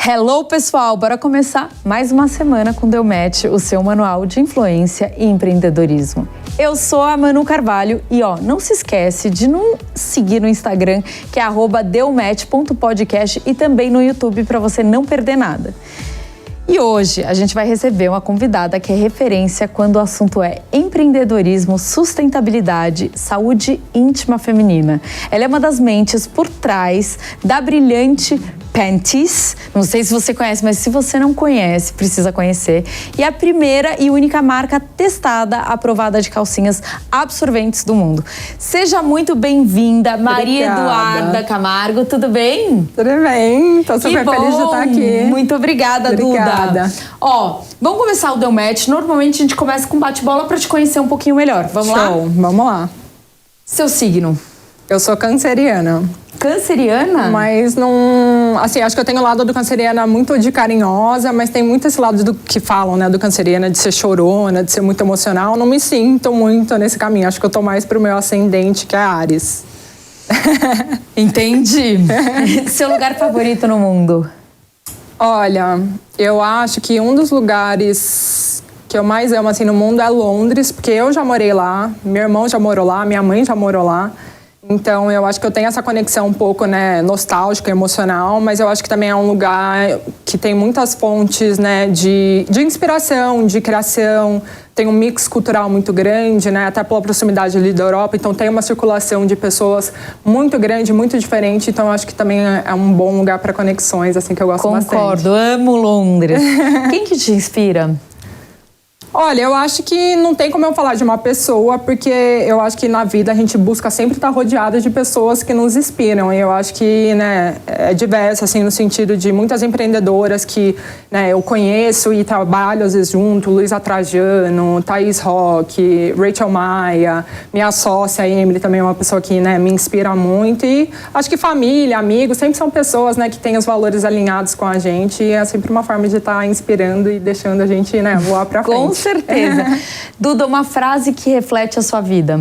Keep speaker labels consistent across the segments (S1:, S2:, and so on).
S1: Hello, pessoal! Bora começar mais uma semana com Deu Match, o seu manual de influência e empreendedorismo. Eu sou a Manu Carvalho e não se esquece de nos seguir no Instagram, que é @deumatch.podcast, e também no YouTube para você não perder nada. E hoje a gente vai receber uma convidada que é referência quando o assunto é empreendedorismo, sustentabilidade, saúde íntima feminina. Ela é uma das mentes por trás da brilhante Panties. Não sei se você conhece, mas se você não conhece, precisa conhecer. E é a primeira e única marca testada, aprovada de calcinhas absorventes do mundo. Seja muito bem-vinda, Maria Eduarda Camargo. Tudo bem?
S2: Tudo bem. Tô super feliz de estar aqui.
S1: Muito obrigada, Duda. Vamos começar o Deu Match. Normalmente a gente começa com bate-bola para te conhecer um pouquinho melhor. Vamos lá?
S2: Show. Vamos lá.
S1: Seu signo?
S2: Eu sou canceriana.
S1: Canceriana?
S2: Mas não... Assim, acho que eu tenho o lado do canceriana muito de carinhosa, mas tem muito esse lado do que falam, né, do canceriana, de ser chorona, de ser muito emocional. Não me sinto muito nesse caminho. Acho que eu tô mais pro meu ascendente, que é Áries.
S1: Entendi. Seu lugar favorito no mundo?
S2: Olha, eu acho que um dos lugares que eu mais amo, assim, no mundo é Londres, porque eu já morei lá, meu irmão já morou lá, minha mãe já morou lá. Então, eu acho que eu tenho essa conexão um pouco, né, nostálgica, emocional, mas eu acho que também é um lugar que tem muitas fontes, né, de inspiração, de criação. Tem um mix cultural muito grande, né, até pela proximidade ali da Europa. Então, tem uma circulação de pessoas muito grande, muito diferente. Então, eu acho que também é um bom lugar para conexões, assim, que eu gosto bastante.
S1: Concordo, amo Londres. Quem que te inspira?
S2: Olha, eu acho que não tem como eu falar de uma pessoa, porque eu acho que na vida a gente busca sempre estar rodeada de pessoas que nos inspiram. E eu acho que, né, é diverso, assim, no sentido de muitas empreendedoras que, né, eu conheço e trabalho às vezes junto, Luísa Trajano, Thaís Roque, Rachel Maia, minha sócia Emily também é uma pessoa que, né, me inspira muito. E acho que família, amigos, sempre são pessoas, né, que têm os valores alinhados com a gente, e é sempre uma forma de estar inspirando e deixando a gente, né, voar pra frente.
S1: Com certeza. Duda, uma frase que reflete a sua vida.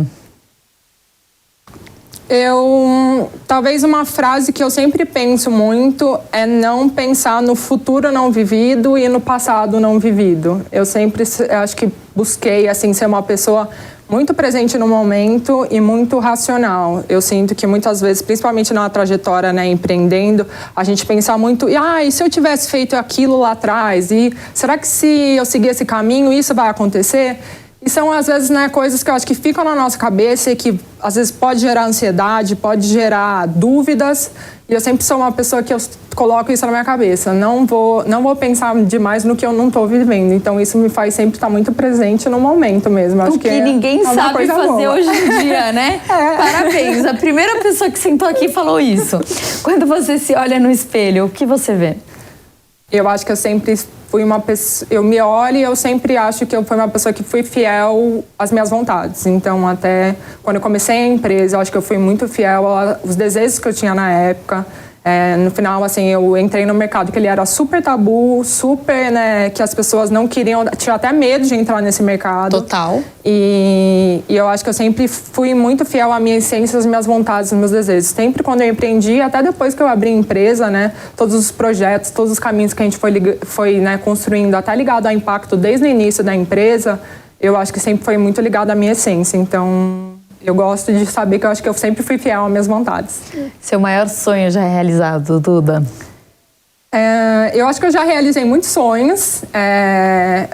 S2: Talvez uma frase que eu sempre penso muito é não pensar no futuro não vivido e no passado não vivido. Eu sempre acho que busquei, assim, ser uma pessoa muito presente no momento e muito racional. Eu sinto que muitas vezes, principalmente na trajetória, né, empreendendo, a gente pensa muito, e se eu tivesse feito aquilo lá atrás? E será que se eu seguir esse caminho, isso vai acontecer? E são, às vezes, né, coisas que eu acho que ficam na nossa cabeça e que, às vezes, pode gerar ansiedade, pode gerar dúvidas. E eu sempre sou uma pessoa que eu coloco isso na minha cabeça. Não vou pensar demais no que eu não estou vivendo. Então, isso me faz sempre estar muito presente no momento mesmo. Acho que
S1: ninguém sabe fazer boa. Hoje em dia, né? Parabéns. A primeira pessoa que sentou aqui falou isso. Quando você se olha no espelho, o que você vê?
S2: Eu acho que eu sempre fui uma pessoa... Eu me olho e eu sempre acho que eu fui uma pessoa que fui fiel às minhas vontades. Então, até quando eu comecei a empresa, eu acho que eu fui muito fiel aos desejos que eu tinha na época. No final, assim, eu entrei no mercado que ele era super tabu, super, né, que as pessoas não queriam, tinham até medo de entrar nesse mercado.
S1: Total.
S2: E eu acho que eu sempre fui muito fiel à minha essência, às minhas vontades, aos meus desejos. Sempre quando eu empreendi, até depois que eu abri a empresa, né, todos os projetos, todos os caminhos que a gente foi né, construindo, até ligado ao impacto desde o início da empresa, eu acho que sempre foi muito ligado à minha essência. Então, eu gosto de saber que eu acho que eu sempre fui fiel às minhas vontades.
S1: Seu maior sonho já é realizado, Duda?
S2: Eu acho que eu já realizei muitos sonhos,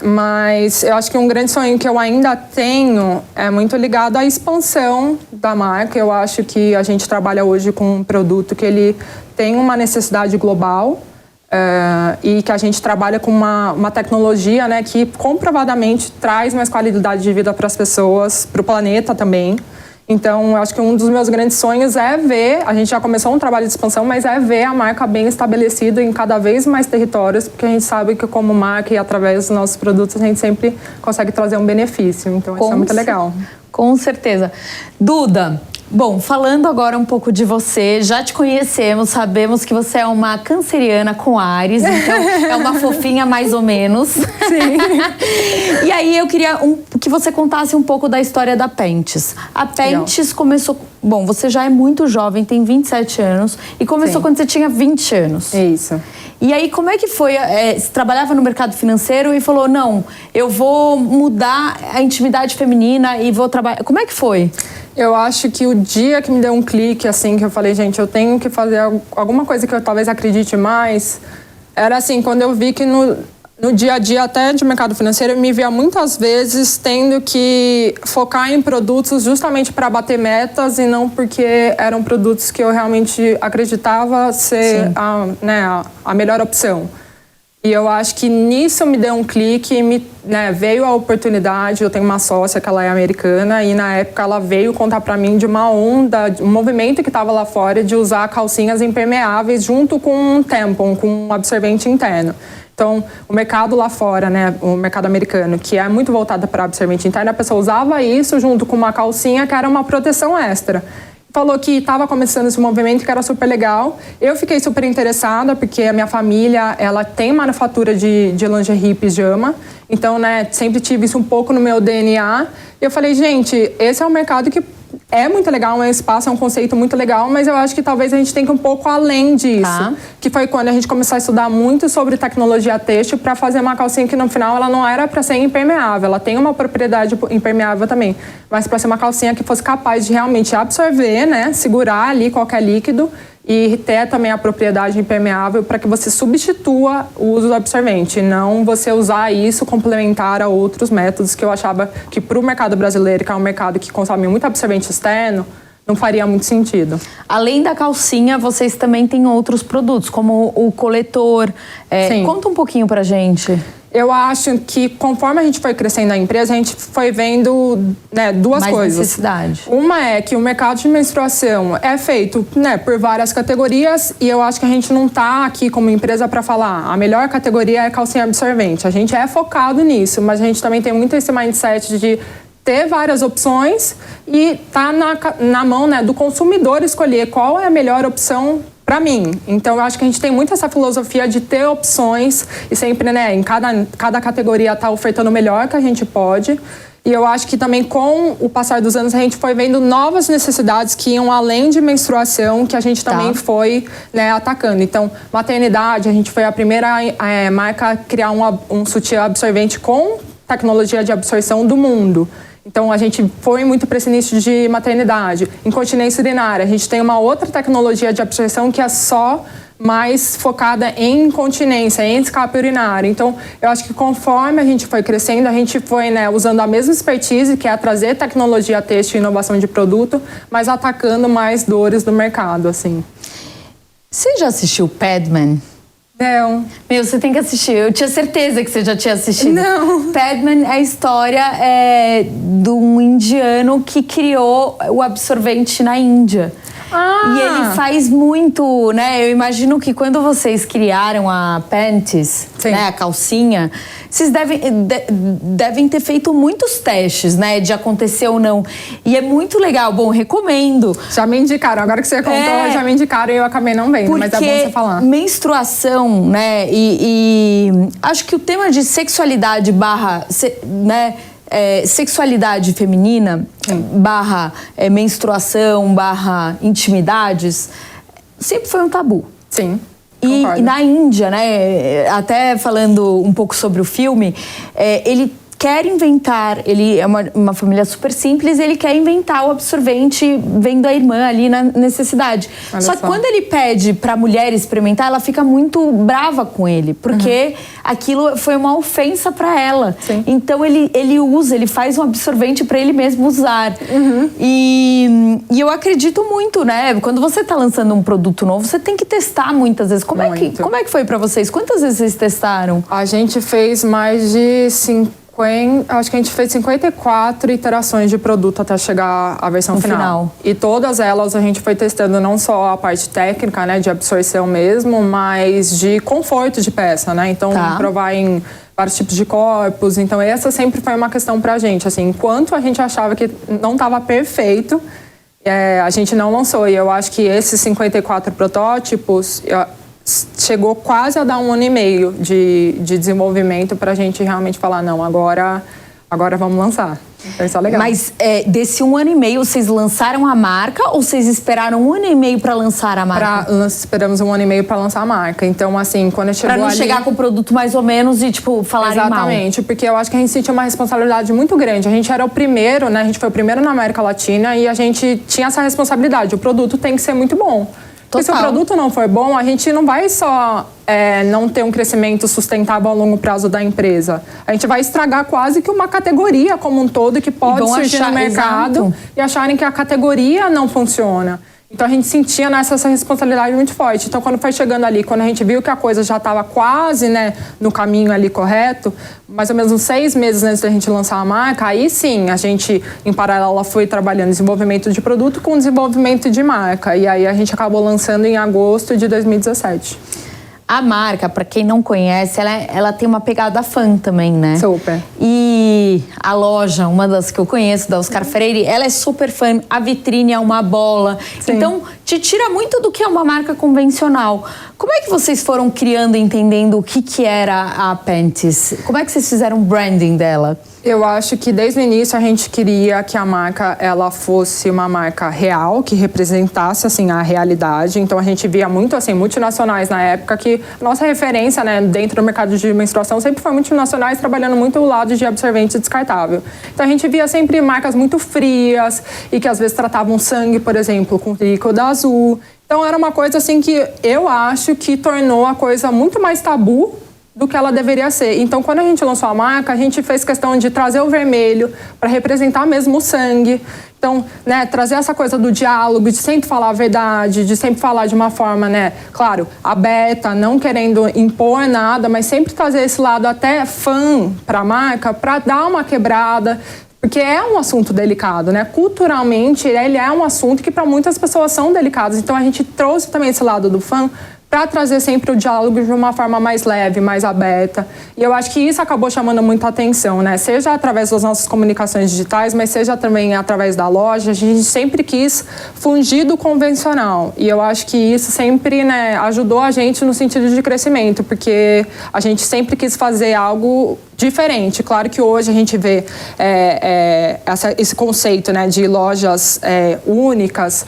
S2: mas eu acho que um grande sonho que eu ainda tenho é muito ligado à expansão da marca. Eu acho que a gente trabalha hoje com um produto que ele tem uma necessidade global, e que a gente trabalha com uma tecnologia, né, que comprovadamente traz mais qualidade de vida para as pessoas, para o planeta também. Então, eu acho que um dos meus grandes sonhos é ver, a gente já começou um trabalho de expansão, mas é ver a marca bem estabelecida em cada vez mais territórios, porque a gente sabe que como marca e através dos nossos produtos a gente sempre consegue trazer um benefício. Então, isso é muito legal.
S1: Com certeza. Duda, bom, falando agora um pouco de você, já te conhecemos, sabemos que você é uma canceriana com Áries, então é uma fofinha mais ou menos.
S2: Sim.
S1: E aí eu queria que você contasse um pouco da história da Panties. A Panties começou Bom, você já é muito jovem, tem 27 anos e começou quando você tinha 20 anos.
S2: Isso.
S1: E aí, como é que foi? Você trabalhava no mercado financeiro e falou, não, eu vou mudar a intimidade feminina e vou trabalhar... Como é que foi?
S2: Eu acho que o dia que me deu um clique, assim, que eu falei, gente, eu tenho que fazer alguma coisa que eu talvez acredite mais, era assim, quando eu vi que no dia a dia até de mercado financeiro, eu me via muitas vezes tendo que focar em produtos justamente para bater metas e não porque eram produtos que eu realmente acreditava ser a melhor opção. E eu acho que nisso me deu um clique e veio a oportunidade. Eu tenho uma sócia que ela é americana e na época ela veio contar para mim de uma onda, um movimento que estava lá fora de usar calcinhas impermeáveis junto com um tampon, com um absorvente interno. Então, o mercado lá fora, né, o mercado americano, que é muito voltado para absorvente interno, a pessoa usava isso junto com uma calcinha que era uma proteção extra. Falou que estava começando esse movimento, que era super legal. Eu fiquei super interessada, porque a minha família, ela tem manufatura de lingerie e pijama. Então, né, sempre tive isso um pouco no meu DNA. E eu falei, gente, esse é um mercado que é muito legal, é um espaço, é um conceito muito legal, mas eu acho que talvez a gente tenha que ir um pouco além disso. Tá. Que foi quando a gente começou a estudar muito sobre tecnologia têxtil para fazer uma calcinha que no final ela não era para ser impermeável, ela tem uma propriedade impermeável também, mas para ser uma calcinha que fosse capaz de realmente absorver, né, segurar ali qualquer líquido e ter também a propriedade impermeável para que você substitua o uso do absorvente, não você usar isso complementar a outros métodos que eu achava que para o mercado brasileiro, que é um mercado que consome muito absorvente externo, não faria muito sentido.
S1: Além da calcinha, vocês também têm outros produtos, como o coletor. Conta um pouquinho pra gente.
S2: Eu acho que conforme a gente foi crescendo na empresa, a gente foi vendo, né, duas coisas.
S1: Necessidade.
S2: Uma é que o mercado de menstruação é feito, né, por várias categorias e eu acho que a gente não está aqui como empresa para falar a melhor categoria é calcinha absorvente. A gente é focado nisso, mas a gente também tem muito esse mindset de ter várias opções e tá na mão, né, do consumidor escolher qual é a melhor opção para mim. Então, eu acho que a gente tem muito essa filosofia de ter opções e sempre, né, em cada categoria tá ofertando o melhor que a gente pode. E eu acho que também com o passar dos anos a gente foi vendo novas necessidades que iam além de menstruação, que a gente também foi, né, atacando. Então, maternidade, a gente foi a primeira marca a criar um sutiã absorvente com tecnologia de absorção do mundo. Então, a gente foi muito para esse nicho de maternidade. Incontinência urinária, a gente tem uma outra tecnologia de absorção que é só mais focada em incontinência, em escape urinário. Então, eu acho que conforme a gente foi crescendo, a gente foi, né, usando a mesma expertise, que é trazer tecnologia têxtil e inovação de produto, mas atacando mais dores do mercado, assim.
S1: Você já assistiu Padman?
S2: Não.
S1: Meu, você tem que assistir. Eu tinha certeza que você já tinha assistido.
S2: Não.
S1: Padman é a história de um indiano que criou o absorvente na Índia. E ele faz muito, né? Eu imagino que quando vocês criaram a Panties, né, a calcinha, vocês devem ter feito muitos testes, né? De acontecer ou não. E é muito legal. Bom, recomendo.
S2: Já me indicaram. Agora que você contou, já me indicaram e eu acabei não vendo. Mas é bom você falar.
S1: Menstruação, né? E acho que o tema de sexualidade né? Sexualidade feminina barra menstruação barra intimidades sempre foi um tabu.
S2: Sim.
S1: E na Índia, né, até falando um pouco sobre o filme, ele quer inventar, ele é uma família super simples, ele quer inventar o absorvente vendo a irmã ali na necessidade. Só que quando ele pede para a mulher experimentar, ela fica muito brava com ele, porque aquilo foi uma ofensa para ela.
S2: Sim.
S1: Então ele faz um absorvente para ele mesmo usar. E eu acredito muito, né? Quando você está lançando um produto novo, você tem que testar muitas vezes. Como é que foi para vocês? Quantas vezes vocês testaram?
S2: A gente fez mais de acho que a gente fez 54 iterações de produto até chegar à versão final. E todas elas a gente foi testando não só a parte técnica, né, de absorção mesmo, mas de conforto de peça, né? Então, provar em vários tipos de corpos. Então, essa sempre foi uma questão pra gente. Assim, enquanto a gente achava que não estava perfeito, a gente não lançou. E eu acho que esses 54 protótipos chegou quase a dar 1 ano e meio de desenvolvimento para a gente realmente falar, não, agora agora vamos lançar. Então isso é legal.
S1: Mas desse 1 ano e meio, vocês lançaram a marca ou vocês esperaram 1 ano e meio para lançar a marca?
S2: Esperamos 1 ano e meio para lançar a marca. Então, assim, quando chegou
S1: ali... Para não chegar com o produto mais ou menos e, tipo, falarem mal.
S2: Exatamente, porque eu acho que a gente sentiu uma responsabilidade muito grande. A gente era o primeiro, né? A gente foi o primeiro na América Latina e a gente tinha essa responsabilidade. O produto tem que ser muito bom. Porque se o produto não for bom, a gente não vai só não ter um crescimento sustentável a longo prazo da empresa. A gente vai estragar quase que uma categoria como um todo que pode surgir no mercado e acharem que a categoria não funciona. Então, a gente sentia essa responsabilidade muito forte. Então, quando foi chegando ali, quando a gente viu que a coisa já estava quase, né, no caminho ali correto, mais ou menos uns 6 meses antes da gente lançar a marca, aí sim, a gente, em paralelo, foi trabalhando desenvolvimento de produto com desenvolvimento de marca. E aí, a gente acabou lançando em agosto de 2017.
S1: A marca, para quem não conhece, ela tem uma pegada fã também, né?
S2: Super.
S1: E a loja, uma das que eu conheço, da Oscar Freire, ela é super fã. A vitrine é uma bola. Sim. Então, te tira muito do que é uma marca convencional. Como é que vocês foram criando, entendendo o que era a Panties? Como é que vocês fizeram o branding dela?
S2: Eu acho que desde o início a gente queria que a marca ela fosse uma marca real, que representasse assim a realidade. Então a gente via muito assim multinacionais na época que nossa referência, né, dentro do mercado de menstruação sempre foi multinacionais trabalhando muito o lado de absorvente descartável. Então a gente via sempre marcas muito frias e que às vezes tratavam sangue, por exemplo, com líquido azul. Então era uma coisa assim que eu acho que tornou a coisa muito mais tabu do que ela deveria ser. Então, quando a gente lançou a marca, a gente fez questão de trazer o vermelho para representar mesmo o sangue. Então, né, trazer essa coisa do diálogo, de sempre falar a verdade, de sempre falar de uma forma, né, claro, aberta, não querendo impor nada, mas sempre trazer esse lado até fã para a marca, para dar uma quebrada. Porque é um assunto delicado, né? Culturalmente, ele é um assunto que para muitas pessoas são delicados. Então, a gente trouxe também esse lado do fã para trazer sempre o diálogo de uma forma mais leve, mais aberta. E eu acho que isso acabou chamando muita atenção, né? Seja através das nossas comunicações digitais, mas seja também através da loja. A gente sempre quis fugir do convencional. E eu acho que isso sempre, né, ajudou a gente no sentido de crescimento, porque a gente sempre quis fazer algo diferente. Claro que hoje a gente vê esse conceito, né, de lojas únicas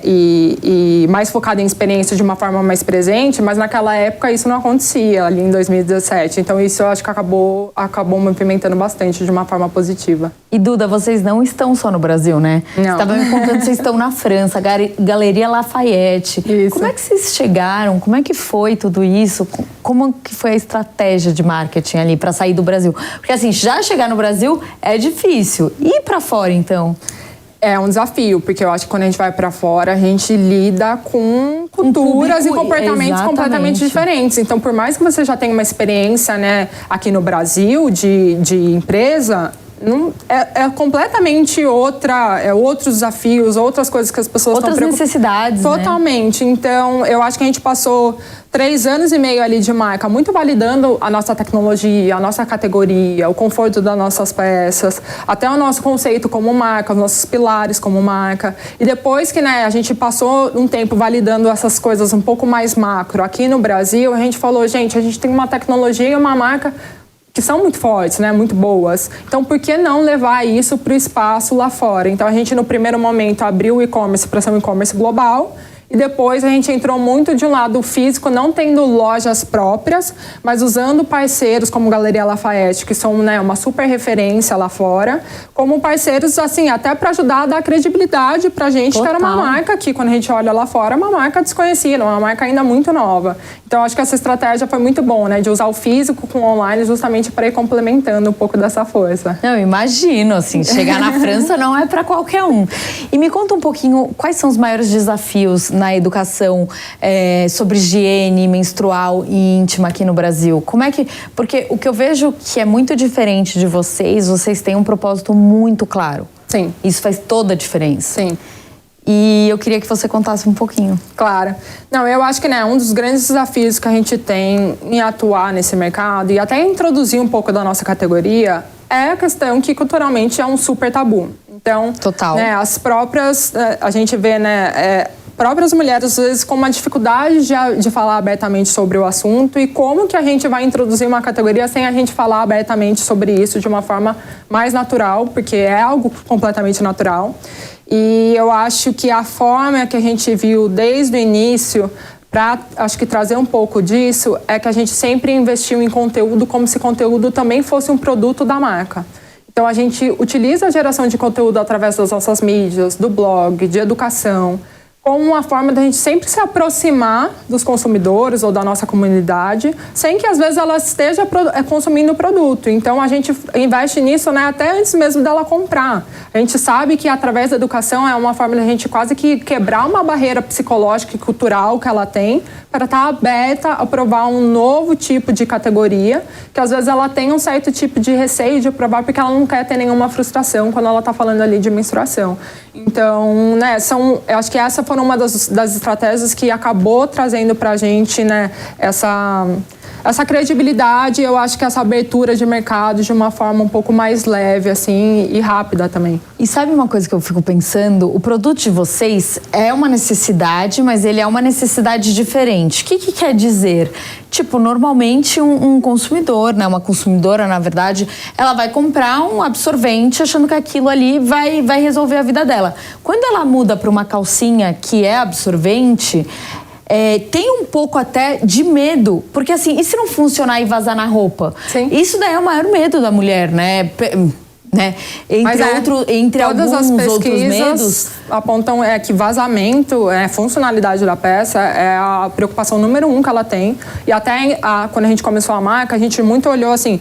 S2: e mais focada em experiência de uma forma mais presente, mas naquela época isso não acontecia, ali em 2017. Então isso eu acho que acabou movimentando bastante de uma forma positiva.
S1: E Duda, vocês não estão só no Brasil, né?
S2: Não.
S1: Você estava me contando que vocês estão na França, Galeria Lafayette.
S2: Isso.
S1: Como é que vocês chegaram? Como é que foi tudo isso? Como que foi a estratégia de marketing ali para sair do Brasil? Porque assim, já chegar no Brasil é difícil. E ir para fora, então?
S2: É um desafio, porque eu acho que quando a gente vai para fora, a gente lida com culturas e comportamentos completamente diferentes. Então, por mais que você já tenha uma experiência, né, aqui no Brasil de empresa, é completamente outros desafios, outras coisas que as pessoas estão
S1: outras necessidades,
S2: totalmente.
S1: Né?
S2: Então, eu acho que a gente passou 3 anos e meio ali de marca, muito validando a nossa tecnologia, a nossa categoria, o conforto das nossas peças, até o nosso conceito como marca, os nossos pilares como marca. E depois que, né, a gente passou um tempo validando essas coisas um pouco mais macro aqui no Brasil, a gente falou, gente, a gente tem uma tecnologia e uma marca que são muito fortes, né, muito boas. Então, por que não levar isso para o espaço lá fora? Então, a gente, no primeiro momento, abriu o e-commerce para ser um e-commerce global. E depois a gente entrou muito de um lado físico, não tendo lojas próprias, mas usando parceiros como Galeria Lafayette, que são, né, uma super referência lá fora, como parceiros, assim, até para ajudar a dar credibilidade para a gente, que era uma marca que, quando a gente olha lá fora, é uma marca desconhecida, uma marca ainda muito nova. Então, acho que essa estratégia foi muito bom, né, de usar o físico com o online justamente para ir complementando um pouco dessa força.
S1: Não, imagino, assim, chegar na França não é para qualquer um. E me conta um pouquinho, quais são os maiores desafios na educação sobre higiene menstrual e íntima aqui no Brasil? Como é que... Porque o que eu vejo que é muito diferente de vocês têm um propósito muito claro.
S2: Sim.
S1: Isso faz toda a diferença.
S2: Sim.
S1: E eu queria que você contasse um pouquinho.
S2: Claro. Não, eu acho que, né, um dos grandes desafios que a gente tem em atuar nesse mercado e até introduzir um pouco da nossa categoria é a questão que culturalmente é um super tabu. Então,
S1: total.
S2: Né, as próprias... A gente vê, né... próprias mulheres, às vezes, com uma dificuldade de falar abertamente sobre o assunto e como que a gente vai introduzir uma categoria sem a gente falar abertamente sobre isso de uma forma mais natural, porque é algo completamente natural. E eu acho que a forma que a gente viu desde o início, para, acho que trazer um pouco disso, é que a gente sempre investiu em conteúdo como se conteúdo também fosse um produto da marca. Então, a gente utiliza a geração de conteúdo através das nossas mídias, do blog, de educação, como uma forma da gente sempre se aproximar dos consumidores ou da nossa comunidade, sem que às vezes ela esteja consumindo o produto. Então a gente investe nisso, né, até antes mesmo dela comprar. A gente sabe que através da educação é uma forma da gente quase que quebrar uma barreira psicológica e cultural que ela tem para estar aberta a provar um novo tipo de categoria, que às vezes ela tem um certo tipo de receio de provar porque ela não quer ter nenhuma frustração quando ela está falando ali de menstruação. Então, né, eu acho que essa foi uma das estratégias que acabou trazendo para a gente, né, essa credibilidade, eu acho que essa abertura de mercado de uma forma um pouco mais leve, assim, e rápida também.
S1: E sabe uma coisa que eu fico pensando? O produto de vocês é uma necessidade, mas ele é uma necessidade diferente. O que quer dizer? Tipo, normalmente um consumidor, né, uma consumidora, na verdade, ela vai comprar um absorvente achando que aquilo ali vai resolver a vida dela. Quando ela muda para uma calcinha que é absorvente, tem um pouco até de medo, porque assim, e se não funcionar e vazar na roupa?
S2: Sim.
S1: Isso daí é o maior medo da mulher, né? Entre
S2: todas
S1: alguns
S2: as
S1: outros medos,
S2: apontam que vazamento, funcionalidade da peça é a preocupação número 1 que ela tem. E até quando a gente começou a marca, a gente muito olhou assim,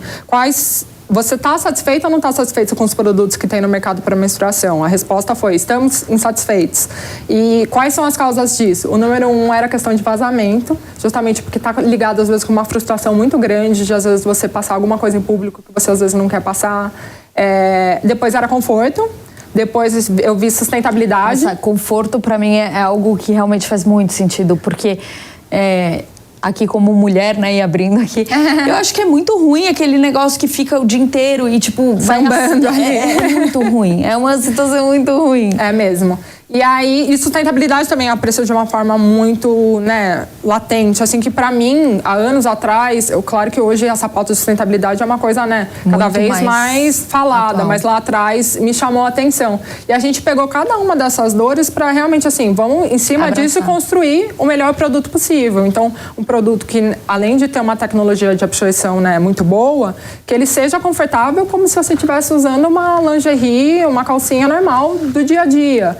S2: você está satisfeito ou não está satisfeito com os produtos que tem no mercado para menstruação? A resposta foi, estamos insatisfeitos. E quais são as causas disso? O número 1 era a questão de vazamento, justamente porque está ligado às vezes com uma frustração muito grande de às vezes você passar alguma coisa em público que você às vezes não quer passar. Depois era conforto. Depois eu vi sustentabilidade.
S1: Nossa, conforto para mim é algo que realmente faz muito sentido, porque aqui como mulher, né, e abrindo aqui, eu acho que é muito ruim aquele negócio que fica o dia inteiro e tipo
S2: sambando ali.
S1: É muito ruim, é uma situação muito ruim.
S2: É mesmo. E aí, e sustentabilidade também apareceu de uma forma muito, né, latente, assim, que pra mim, há anos atrás, claro que hoje essa pauta de sustentabilidade é uma coisa, né, cada
S1: muito
S2: vez mais falada,
S1: atual.
S2: mas lá atrás me chamou a atenção. E a gente pegou cada uma dessas dores pra realmente, assim, vamos em cima disso construir o melhor produto possível. Então, um produto que, além de ter uma tecnologia de absorção, né, muito boa, que ele seja confortável como se você estivesse usando uma lingerie, uma calcinha normal do dia a dia.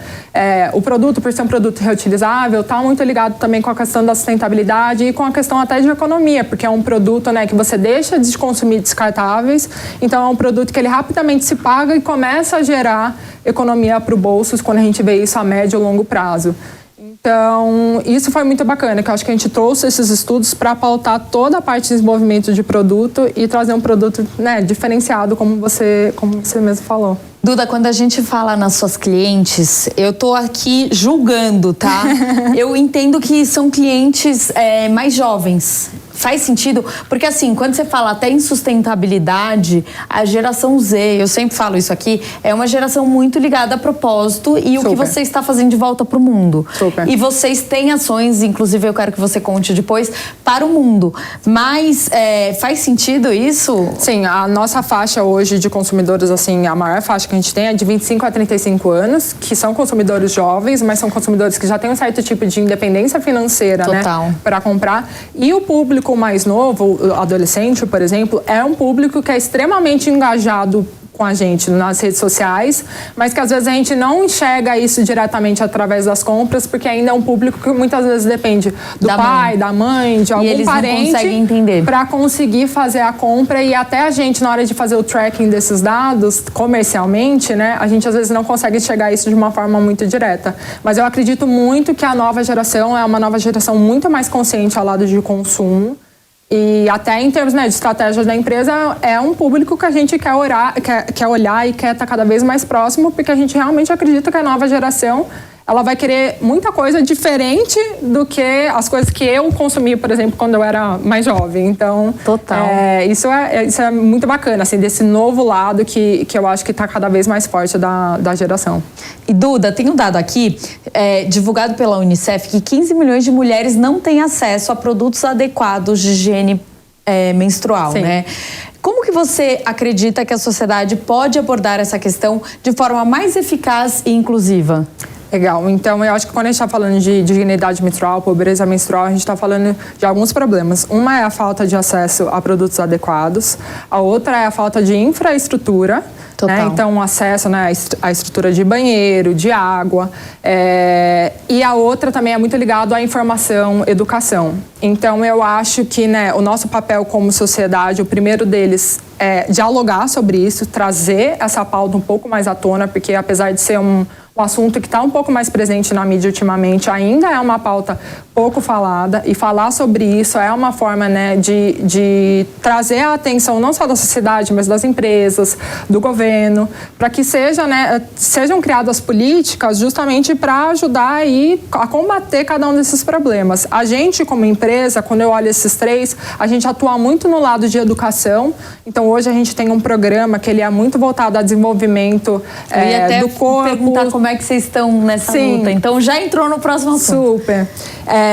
S2: O produto, por ser um produto reutilizável, está muito ligado também com a questão da sustentabilidade e com a questão até de economia, porque é um produto, né, que você deixa de consumir descartáveis, então é um produto que ele rapidamente se paga e começa a gerar economia para o bolso quando a gente vê isso a médio e longo prazo. Então, isso foi muito bacana, que eu acho que a gente trouxe esses estudos para pautar toda a parte de desenvolvimento de produto e trazer um produto, né, diferenciado, como você mesmo falou.
S1: Duda, quando a gente fala nas suas clientes, eu tô aqui julgando, tá? Eu entendo que são clientes mais jovens. Faz sentido? Porque assim, quando você fala até em sustentabilidade, a geração Z, eu sempre falo isso aqui, é uma geração muito ligada a propósito e o que você está fazendo de volta para o mundo.
S2: Super.
S1: E vocês têm ações, inclusive eu quero que você conte depois, para o mundo. Mas faz sentido isso?
S2: Sim, a nossa faixa hoje de consumidores, assim, a maior faixa que a gente tem é de 25 a 35 anos, que são consumidores jovens, mas são consumidores que já têm um certo tipo de independência financeira,
S1: total,
S2: né, para comprar. E o público mais novo, o adolescente, por exemplo, é um público que é extremamente engajado com a gente nas redes sociais, mas que às vezes a gente não enxerga isso diretamente através das compras, porque ainda é um público que muitas vezes depende do pai, da mãe, de algum parente para conseguir fazer a compra. E até a gente, na hora de fazer o tracking desses dados comercialmente, né, a gente às vezes não consegue enxergar isso de uma forma muito direta. Mas eu acredito muito que a nova geração é uma nova geração muito mais consciente ao lado de consumo. E até em termos, né, de estratégia da empresa, é um público que a gente quer olhar e quer estar cada vez mais próximo, porque a gente realmente acredita que a nova geração ela vai querer muita coisa diferente do que as coisas que eu consumi, por exemplo, quando eu era mais jovem. Então,
S1: total.
S2: Isso é muito bacana, assim, desse novo lado que eu acho que está cada vez mais forte da geração.
S1: E Duda, tem um dado aqui, divulgado pela Unicef, que 15 milhões de mulheres não têm acesso a produtos adequados de higiene menstrual,
S2: Sim.
S1: né? Como que você acredita que a sociedade pode abordar essa questão de forma mais eficaz e inclusiva?
S2: Legal. Então, eu acho que quando a gente está falando de dignidade menstrual, pobreza menstrual, a gente está falando de alguns problemas. Uma é a falta de acesso a produtos adequados. A outra é a falta de infraestrutura. Né? Então, acesso, né, à estrutura de banheiro, de água. E a outra também é muito ligado à informação, educação. Então, eu acho que, né, o nosso papel como sociedade, o primeiro deles é dialogar sobre isso, trazer essa pauta um pouco mais à tona, porque apesar de ser um assunto que está um pouco mais presente na mídia ultimamente, ainda é uma pauta pouco falada, e falar sobre isso é uma forma, né, de trazer a atenção não só da sociedade, mas das empresas, do governo, para que sejam criadas políticas justamente para ajudar aí a combater cada um desses problemas. A gente, como empresa, quando eu olho esses três, a gente atua muito no lado de educação. Então, hoje a gente tem um programa que ele é muito voltado a desenvolvimento do corpo.
S1: Perguntar como é que vocês estão nessa luta. Então, já entrou no próximo assunto.
S2: Super.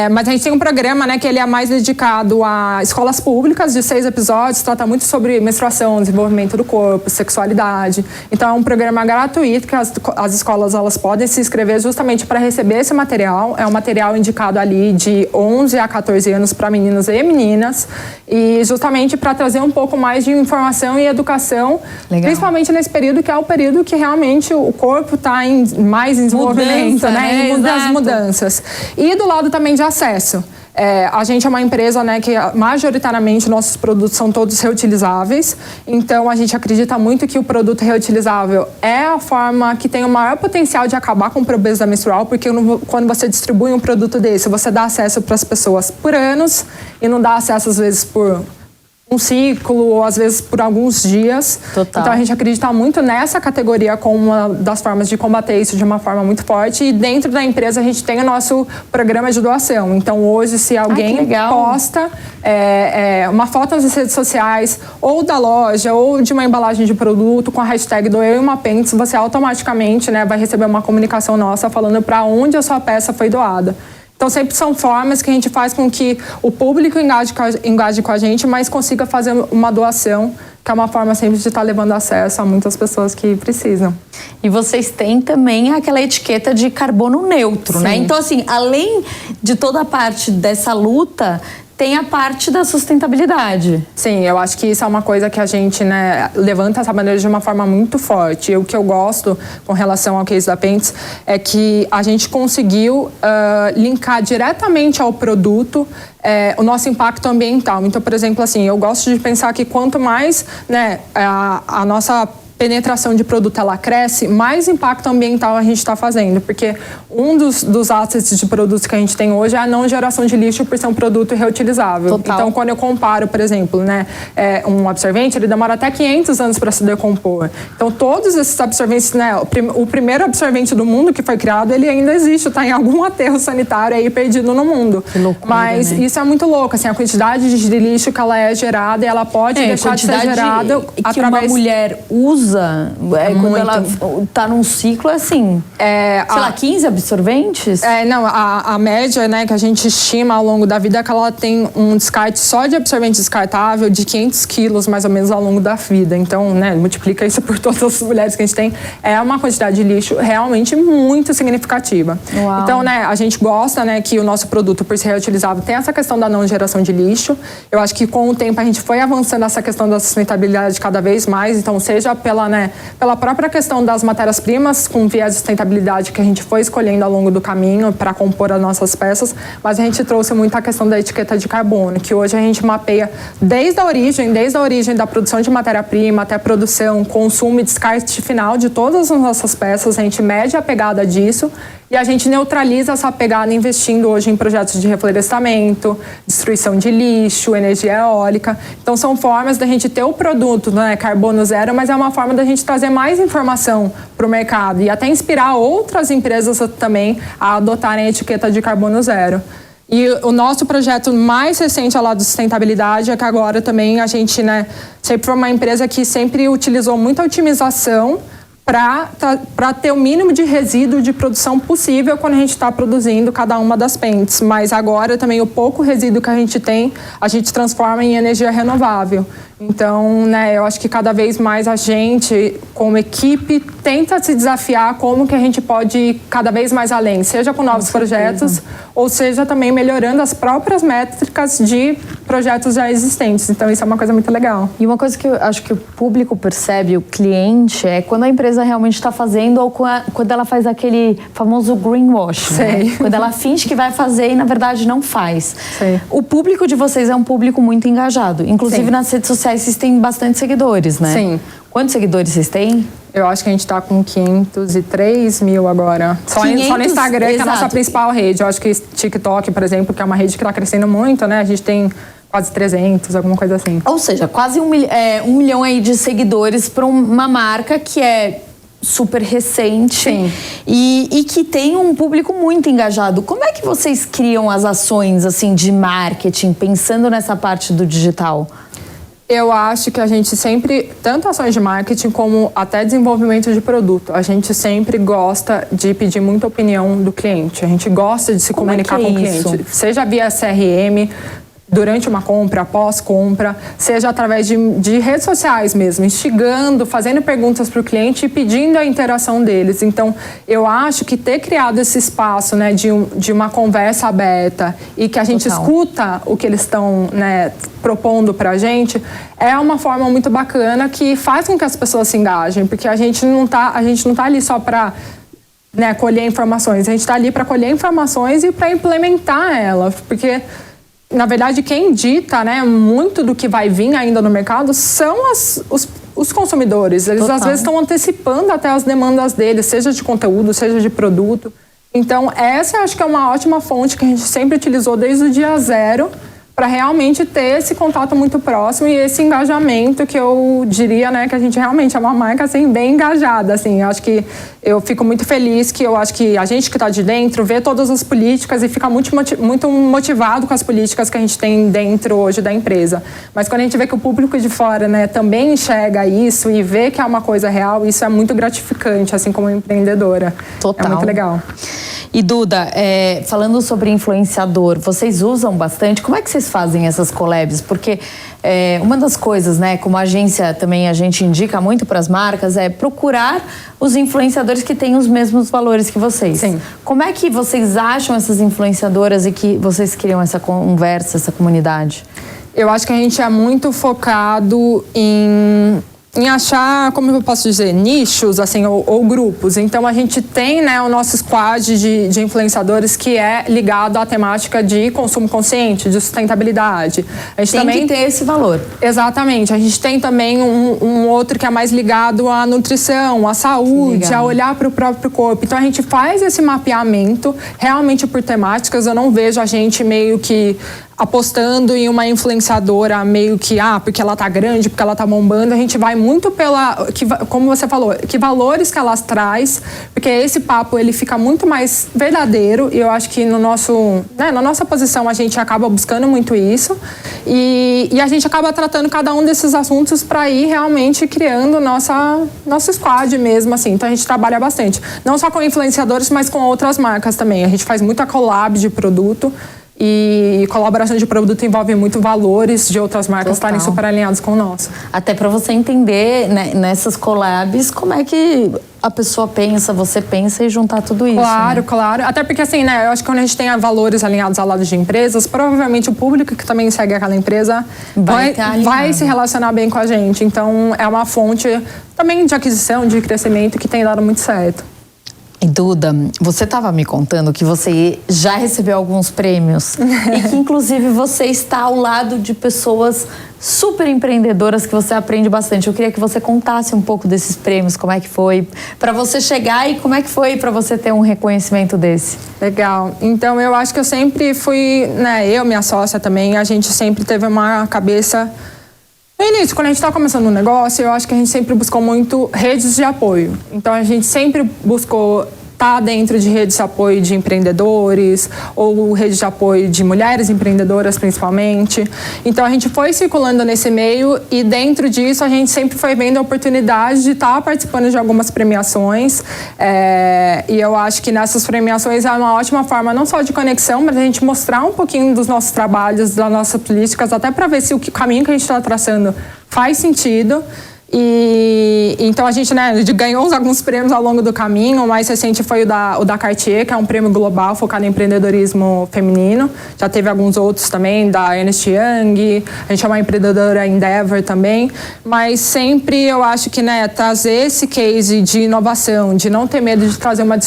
S2: Mas a gente tem um programa, né, que ele é mais dedicado a escolas públicas, de 6 episódios, trata muito sobre menstruação, desenvolvimento do corpo, sexualidade. Então, é um programa gratuito que as escolas elas podem se inscrever justamente para receber esse material. É um material indicado ali de 11 a 14 anos para meninos e meninas, e justamente para trazer um pouco mais de informação e educação, principalmente nesse período que é o período que realmente o corpo está mais em desenvolvimento, né? Das mudanças. E do lado também de acesso. A gente é uma empresa, né, que majoritariamente nossos produtos são todos reutilizáveis. Então, a gente acredita muito que o produto reutilizável é a forma que tem o maior potencial de acabar com o pobreza menstrual, porque quando você distribui um produto desse, você dá acesso para as pessoas por anos e não dá acesso, às vezes, por um ciclo ou às vezes por alguns dias.
S1: Total.
S2: Então a gente acredita muito nessa categoria como uma das formas de combater isso de uma forma muito forte, e dentro da empresa a gente tem o nosso programa de doação. Então hoje, se alguém posta uma foto nas redes sociais ou da loja ou de uma embalagem de produto com a hashtag Doeu uma Pêntis, você automaticamente, né, vai receber uma comunicação nossa falando para onde a sua peça foi doada. Então, sempre são formas que a gente faz com que o público engaje com a gente, mas consiga fazer uma doação, que é uma forma sempre de estar levando acesso a muitas pessoas que precisam.
S1: E vocês têm também aquela etiqueta de carbono neutro, né? Então, assim, além de toda a parte dessa luta, tem a parte da sustentabilidade.
S2: Sim, eu acho que isso é uma coisa que a gente, né, levanta essa bandeira de uma forma muito forte. E o que eu gosto com relação ao case da Pêntis é que a gente conseguiu linkar diretamente ao produto o nosso impacto ambiental. Então, por exemplo, assim, eu gosto de pensar que quanto mais, né, a nossa penetração de produto ela cresce, mais impacto ambiental a gente está fazendo, porque um dos assets de produtos que a gente tem hoje é a não geração de lixo por ser um produto reutilizável.
S1: Total.
S2: Então, quando eu comparo, por exemplo, né, um absorvente, ele demora até 500 anos para se decompor. Então, todos esses absorventes, né, o primeiro absorvente do mundo que foi criado, ele ainda existe, está em algum aterro sanitário aí perdido no mundo.
S1: Que loucura,
S2: mas
S1: né?
S2: Isso é muito louco, assim, a quantidade de lixo que ela é gerada, e ela pode deixar de ser gerada
S1: que através... uma mulher usa quando ela tá num ciclo, assim, sei lá, 15 absorventes?
S2: Não, a média, né, que a gente estima ao longo da vida é que ela tem um descarte só de absorvente descartável de 500 quilos, mais ou menos, ao longo da vida. Então, né, multiplica isso por todas as mulheres que a gente tem. É uma quantidade de lixo realmente muito significativa.
S1: Uau.
S2: Então, né, a gente gosta, né, que o nosso produto, por ser reutilizável, tem essa questão da não geração de lixo. Eu acho que com o tempo a gente foi avançando essa questão da sustentabilidade cada vez mais. Então, seja pela própria questão das matérias-primas com viés de sustentabilidade que a gente foi escolhendo ao longo do caminho para compor as nossas peças, mas a gente trouxe muito a questão da etiqueta de carbono, que hoje a gente mapeia desde a origem da produção de matéria-prima até a produção, consumo e descarte final de todas as nossas peças. A gente mede a pegada disso e a gente neutraliza essa pegada investindo hoje em projetos de reflorestamento, destruição de lixo, energia eólica. Então, são formas da gente ter o produto, né, carbono zero, mas é uma forma forma da gente trazer mais informação para o mercado e até inspirar outras empresas também a adotarem a etiqueta de carbono zero. E o nosso projeto mais recente ao lado de sustentabilidade é que agora também a gente, né, sempre foi uma empresa que sempre utilizou muita otimização para ter o mínimo de resíduo de produção possível quando a gente está produzindo cada uma das pentes. Mas agora também o pouco resíduo que a gente tem, a gente transforma em energia renovável. Então, né, eu acho que cada vez mais a gente, como equipe, tenta se desafiar como que a gente pode ir cada vez mais além, seja com novos projetos, ou seja também melhorando as próprias métricas de projetos já existentes. Então, isso é uma coisa muito legal.
S1: E uma coisa que eu acho que o público percebe, o cliente, é quando a empresa realmente está fazendo ou quando ela faz aquele famoso greenwash, né? Quando ela finge que vai fazer e, na verdade, não faz.
S2: Sei.
S1: O público de vocês é um público muito engajado. Inclusive, nas redes sociais, vocês têm bastante seguidores, né?
S2: Sim.
S1: Quantos seguidores vocês têm?
S2: Eu acho que a gente está com 503 mil agora. Só no Instagram, que é a nossa principal rede. Eu acho que TikTok, por exemplo, que é uma rede que está crescendo muito, né? A gente tem quase 300, alguma coisa assim.
S1: Ou seja, quase 1 milhão aí de seguidores para uma marca que é super recente.
S2: Sim.
S1: E que tem um público muito engajado. Como é que vocês criam as ações assim de marketing, pensando nessa parte do digital?
S2: Eu acho que a gente sempre, tanto ações de marketing como até desenvolvimento de produto, a gente sempre gosta de pedir muita opinião do cliente. A gente gosta de se comunicar com o cliente, seja via CRM, durante uma compra, após compra, seja através de redes sociais mesmo, instigando, fazendo perguntas para o cliente e pedindo a interação deles. Então, eu acho que ter criado esse espaço, né, de uma conversa aberta e que a gente escuta o que eles estão, né, propondo para a gente, é uma forma muito bacana que faz com que as pessoas se engajem, porque a gente não tá ali só para, né, colher informações, a gente está ali para colher informações e para implementar elas, porque na verdade, quem dita, né, muito do que vai vir ainda no mercado são os consumidores. Eles, às vezes, estão antecipando até as demandas deles, seja de conteúdo, seja de produto. Então, essa eu acho que é uma ótima fonte que a gente sempre utilizou desde o dia zero para realmente ter esse contato muito próximo e esse engajamento que eu diria, né, que a gente realmente é uma marca, assim, bem engajada, assim. Eu acho que eu fico muito feliz que eu acho que a gente que está de dentro vê todas as políticas e fica muito motivado com as políticas que a gente tem dentro hoje da empresa. Mas quando a gente vê que o público de fora, né, também enxerga isso e vê que é uma coisa real, isso é muito gratificante, assim como empreendedora.
S1: Total.
S2: É muito legal.
S1: E Duda, falando sobre influenciador, vocês usam bastante? Como é que vocês fazem essas collabs? Porque uma das coisas, né, como agência também a gente indica muito para as marcas, é procurar os influenciadores que têm os mesmos valores que vocês.
S2: Sim.
S1: Como é que vocês acham essas influenciadoras e que vocês criam essa conversa, essa comunidade?
S2: Eu acho que a gente é muito focado em achar, como eu posso dizer, nichos, assim, ou grupos. Então, a gente tem, né, o nosso squad de influenciadores que é ligado à temática de consumo consciente, de sustentabilidade. A gente
S1: tem que ter esse valor.
S2: Exatamente. A gente tem também um outro que é mais ligado à nutrição, à saúde, a olhar para o próprio corpo. Então, a gente faz esse mapeamento realmente por temáticas. Eu não vejo a gente meio que apostando em uma influenciadora meio que, porque ela tá grande, porque ela tá bombando. A gente vai muito pela, como você falou, que valores que elas traz, porque esse papo, ele fica muito mais verdadeiro, e eu acho que no nosso, né, na nossa posição a gente acaba buscando muito isso, e a gente acaba tratando cada um desses assuntos para ir realmente criando nosso squad mesmo, assim. Então a gente trabalha bastante, não só com influenciadores, mas com outras marcas também. A gente faz muita collab de produto, e colaboração de produto envolve muito valores de outras marcas estarem super alinhados com o nosso.
S1: Até para você entender, né, nessas collabs, como é que a pessoa pensa, você pensa e juntar tudo isso.
S2: Claro,
S1: né?
S2: claro. Até porque, assim, né, eu acho que quando a gente tem valores alinhados ao lado de empresas, provavelmente o público que também segue aquela empresa vai se relacionar bem com a gente. Então, é uma fonte também de aquisição, de crescimento que tem dado muito certo.
S1: E Duda, você estava me contando que você já recebeu alguns prêmios e que, inclusive, você está ao lado de pessoas super empreendedoras que você aprende bastante. Eu queria que você contasse um pouco desses prêmios, como é que foi para você chegar e como é que foi para você ter um reconhecimento desse.
S2: Legal. Então, eu acho que eu sempre fui, né, eu, minha sócia também, a gente sempre teve uma cabeça No início, quando a gente está começando um negócio, eu acho que a gente sempre buscou muito redes de apoio. Então, a gente sempre buscou estar dentro de redes de apoio de empreendedores ou redes de apoio de mulheres empreendedoras, principalmente. Então, a gente foi circulando nesse meio e dentro disso a gente sempre foi vendo a oportunidade de estar participando de algumas premiações. E eu acho que nessas premiações é uma ótima forma não só de conexão, mas a gente mostrar um pouquinho dos nossos trabalhos, das nossas políticas, até para ver se o caminho que a gente está traçando faz sentido. E então a gente, né, ganhou alguns prêmios ao longo do caminho. O mais recente foi o da Cartier, que é um prêmio global focado em empreendedorismo feminino. Já teve alguns outros também, da Ernst Young, a gente é uma empreendedora Endeavor também. Mas sempre eu acho que, né, trazer esse case de inovação, de não ter medo de trazer uma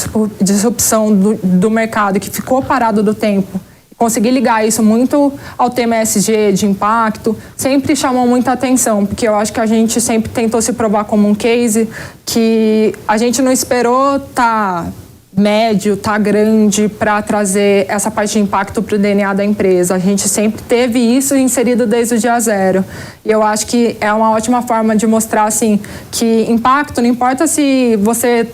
S2: disrupção do mercado que ficou parado do tempo, conseguir ligar isso muito ao tema ESG, de impacto, sempre chamou muita atenção, porque eu acho que a gente sempre tentou se provar como um case que a gente não esperou tá médio, tá grande para trazer essa parte de impacto para o DNA da empresa. A gente sempre teve isso inserido desde o dia zero. E eu acho que é uma ótima forma de mostrar assim, que impacto, não importa se você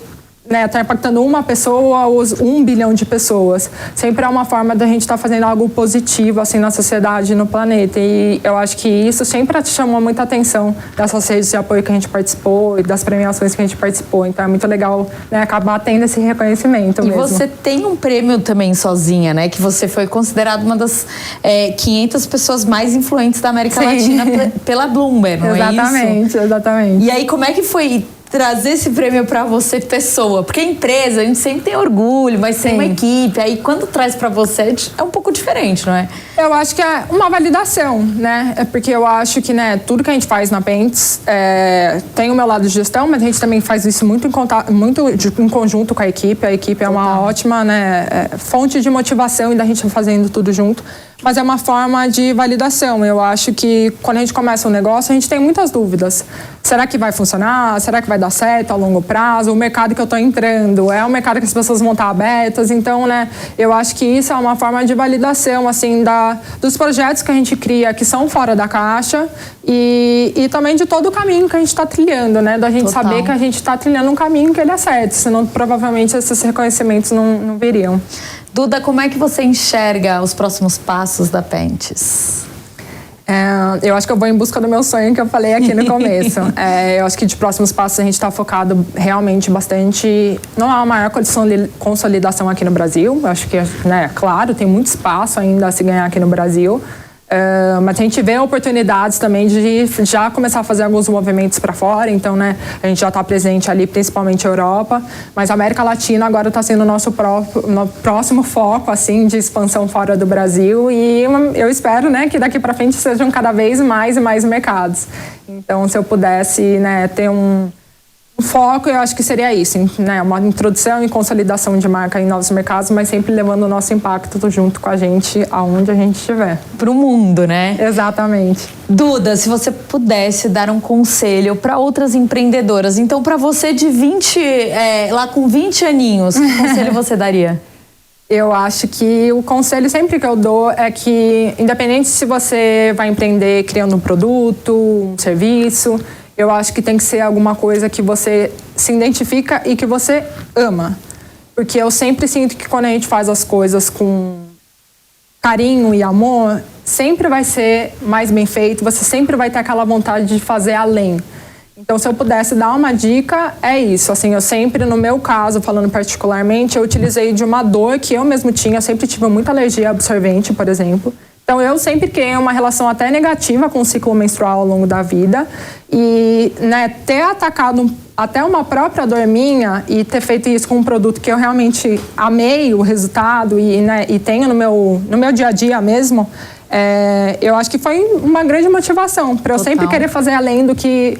S2: está impactando uma pessoa ou 1 bilhão de pessoas. Sempre é uma forma da gente estar fazendo algo positivo assim, na sociedade e no planeta. E eu acho que isso sempre chamou muita atenção dessas redes de apoio que a gente participou e das premiações que a gente participou. Então é muito legal, né, acabar tendo esse reconhecimento mesmo.
S1: E você tem um prêmio também sozinha, né? Que você foi considerada uma das 500 pessoas mais influentes da América Latina pela Bloomberg, não é isso?
S2: Exatamente, exatamente.
S1: E aí, como é que foi trazer esse prêmio para você, pessoa? Porque a empresa, a gente sempre tem orgulho, mas tem uma equipe. Aí, quando traz para você, é um pouco diferente, não é?
S2: Eu acho que é uma validação, né? É porque eu acho que, né, tudo que a gente faz na Pentes tem o meu lado de gestão, mas a gente também faz isso muito em conjunto com a equipe. A equipe é uma ótima, né, fonte de motivação e da gente fazendo tudo junto. Mas é uma forma de validação. Eu acho que quando a gente começa um negócio, a gente tem muitas dúvidas. Será que vai funcionar? Será que vai dar certo a longo prazo? O mercado que eu estou entrando é um mercado que as pessoas vão estar abertas. Então, né, eu acho que isso é uma forma de validação, assim, dos projetos que a gente cria que são fora da caixa e também de todo o caminho que a gente está trilhando, né? Da gente saber que a gente está trilhando um caminho que ele é certo, senão provavelmente esses reconhecimentos não viriam.
S1: Duda, como é que você enxerga os próximos passos da Pentes?
S2: Eu acho que eu vou em busca do meu sonho que eu falei aqui no começo. Eu acho que de próximos passos a gente está focado realmente bastante. Não há a maior consolidação aqui no Brasil. Eu acho que, né, claro, tem muito espaço ainda a se ganhar aqui no Brasil. Mas a gente vê oportunidades também de já começar a fazer alguns movimentos para fora. Então, né, a gente já está presente ali, principalmente na Europa. Mas a América Latina agora está sendo o nosso próximo foco assim, de expansão fora do Brasil. E eu espero, né, que daqui para frente sejam cada vez mais e mais mercados. Então, se eu pudesse, né, ter um foco, eu acho que seria isso, né? Uma introdução e consolidação de marca em novos mercados, mas sempre levando o nosso impacto junto com a gente, aonde a gente estiver.
S1: Para o mundo, né?
S2: Exatamente.
S1: Duda, se você pudesse dar um conselho para outras empreendedoras, então para você de 20, lá com 20 aninhos, que conselho você daria?
S2: Eu acho que o conselho sempre que eu dou é que, independente se você vai empreender criando um produto, um serviço, eu acho que tem que ser alguma coisa que você se identifica e que você ama. Porque eu sempre sinto que quando a gente faz as coisas com carinho e amor, sempre vai ser mais bem feito, você sempre vai ter aquela vontade de fazer além. Então, se eu pudesse dar uma dica, é isso. Assim, eu sempre, no meu caso, falando particularmente, eu utilizei de uma dor que eu mesmo tinha. Eu sempre tive muita alergia a absorvente, por exemplo. Então, eu sempre criei uma relação até negativa com o ciclo menstrual ao longo da vida. E, né, ter atacado até uma própria dor minha e ter feito isso com um produto que eu realmente amei o resultado e tenho no meu dia a dia mesmo, eu acho que foi uma grande motivação para eu sempre querer fazer além do que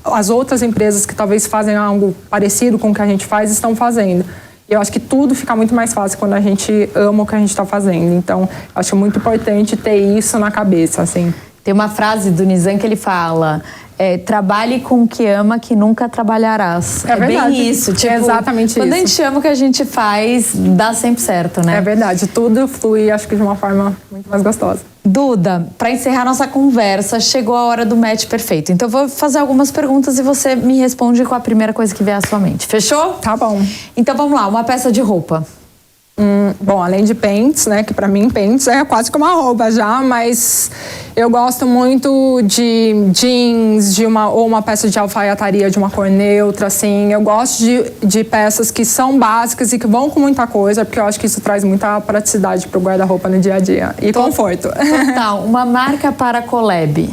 S2: as outras empresas que talvez fazem algo parecido com o que a gente faz estão fazendo. E eu acho que tudo fica muito mais fácil quando a gente ama o que a gente está fazendo. Então, acho muito importante ter isso na cabeça, assim.
S1: Tem uma frase do Nizam que ele fala... trabalhe com o que ama, que nunca trabalharás.
S2: É verdade.
S1: Bem isso. Tipo,
S2: é exatamente isso.
S1: Quando a gente ama o que a gente faz, dá sempre certo, né?
S2: É verdade. Tudo flui, acho que de uma forma muito mais gostosa.
S1: Duda, para encerrar nossa conversa, chegou a hora do match perfeito. Então, eu vou fazer algumas perguntas e você me responde com a primeira coisa que vier à sua mente. Fechou?
S2: Tá bom.
S1: Então, vamos lá. Uma peça de roupa.
S2: Bom, além de pants, né, que pra mim pants é quase como uma roupa já, mas eu gosto muito de jeans, ou uma peça de alfaiataria de uma cor neutra, assim. Eu gosto de peças que são básicas e que vão com muita coisa, porque eu acho que isso traz muita praticidade pro guarda-roupa no dia a dia. E conforto.
S1: Total. Uma marca para collab.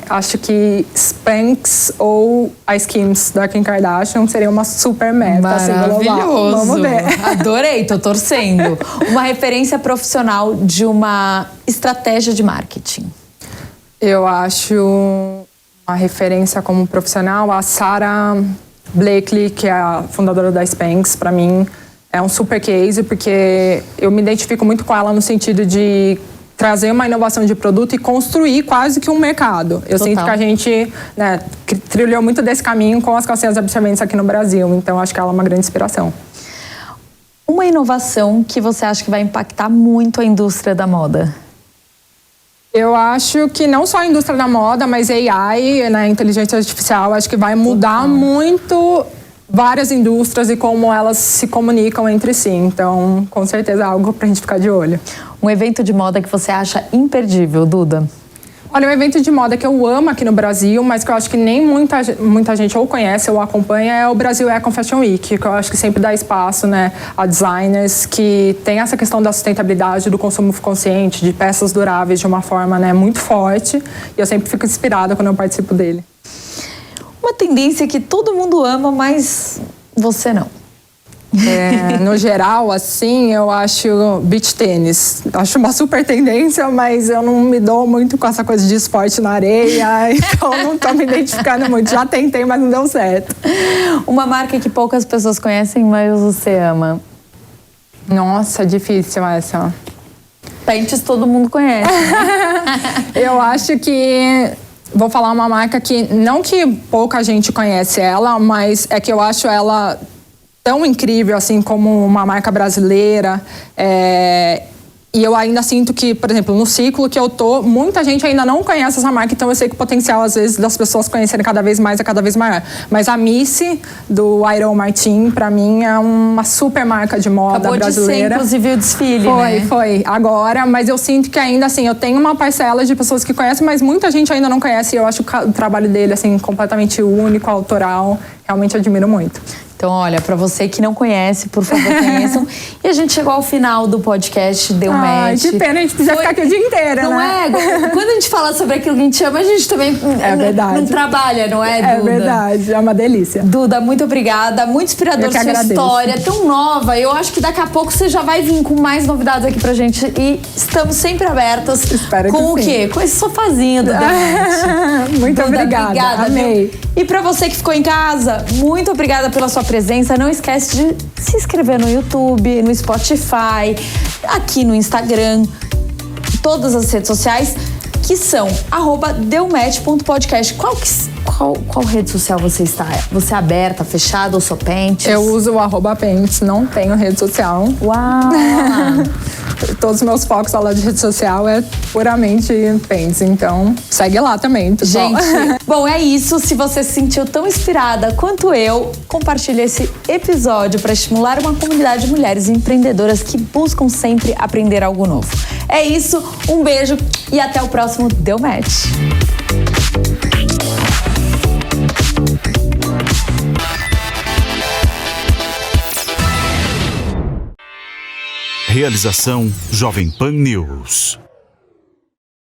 S2: Acho que Spanx ou a Skims da Kim Kardashian seria uma super meta.
S1: Maravilhoso.
S2: Assim, vamos ver.
S1: Adorei, tô torcendo. Uma referência profissional de uma estratégia de marketing.
S2: Eu acho uma referência como profissional a Sarah Blakely, que é a fundadora da Spanx. Para mim é um super case, porque eu me identifico muito com ela no sentido de trazer uma inovação de produto e construir quase que um mercado. Eu
S1: Total.
S2: sinto que a gente, né, trilhou muito desse caminho com as calcinhas absorventes aqui no Brasil. Então, acho que ela é uma grande inspiração.
S1: Uma inovação que você acha que vai impactar muito a indústria da moda?
S2: Eu acho que não só a indústria da moda, mas AI, né, inteligência artificial, acho que vai mudar muito várias indústrias e como elas se comunicam entre si. Então, com certeza, é algo pra gente ficar de olho.
S1: Um evento de moda que você acha imperdível, Duda?
S2: Olha, um evento de moda que eu amo aqui no Brasil, mas que eu acho que nem muita gente ou conhece ou acompanha, é o Brasil Eco Fashion Week, que eu acho que sempre dá espaço, né, a designers que tem essa questão da sustentabilidade, do consumo consciente, de peças duráveis de uma forma, né, muito forte. E eu sempre fico inspirada quando eu participo dele.
S1: Uma tendência que todo mundo ama, mas você não.
S2: No geral, assim, eu acho beach tênis. Acho uma super tendência, mas eu não me dou muito com essa coisa de esporte na areia, então não tô me identificando muito. Já tentei, mas não deu certo.
S1: Uma marca que poucas pessoas conhecem, mas você ama.
S2: Nossa, difícil essa.
S1: Pentes todo mundo conhece, né?
S2: Eu acho que... Vou falar uma marca que, não que pouca gente conhece ela, mas é que eu acho ela tão incrível, assim, como uma marca brasileira. E eu ainda sinto que, por exemplo, no ciclo que eu tô, muita gente ainda não conhece essa marca, então eu sei que o potencial, às vezes, das pessoas conhecerem cada vez mais é cada vez maior. Mas a Missy, do Iron Martin, pra mim, é uma super marca de moda brasileira.
S1: Acabou de ser, inclusive, o desfile, né?
S2: Foi. Agora, mas eu sinto que ainda, assim, eu tenho uma parcela de pessoas que conhecem, mas muita gente ainda não conhece, e eu acho o trabalho dele, assim, completamente único, autoral. Realmente admiro muito.
S1: Então, olha, pra você que não conhece, por favor, conheçam. E a gente chegou ao final do podcast, deu match.
S2: Que pena, a gente precisa ficar aqui o dia inteiro,
S1: não
S2: né?
S1: Não é? Quando a gente fala sobre aquilo que a gente ama, a gente também não trabalha, não é, Duda?
S2: É verdade, é uma delícia.
S1: Duda, muito obrigada. Muito inspirador sua história, tão nova. Eu acho que daqui a pouco você já vai vir com mais novidades aqui pra gente. E estamos sempre abertas.
S2: Espero
S1: com
S2: que
S1: o quê? Com esse sofazinho do Demet.
S2: Muito Duda, obrigada, amei.
S1: Viu? E pra você que ficou em casa, muito obrigada pela sua presença. Não esquece de se inscrever no YouTube, no Spotify, aqui no Instagram, todas as redes sociais, que são @deumatch.podcast. Qual rede social você está? Você é aberta, fechada ou só pentes?
S2: Eu uso o @pentes, não tenho rede social.
S1: Uau!
S2: Todos os meus focos lá de rede social é puramente pentes, então segue lá também, pessoal.
S1: Gente, bom, é isso. Se você se sentiu tão inspirada quanto eu, compartilhe esse episódio para estimular uma comunidade de mulheres empreendedoras que buscam sempre aprender algo novo. É isso, um beijo e até o próximo Deu Match.
S3: Realização Jovem Pan News.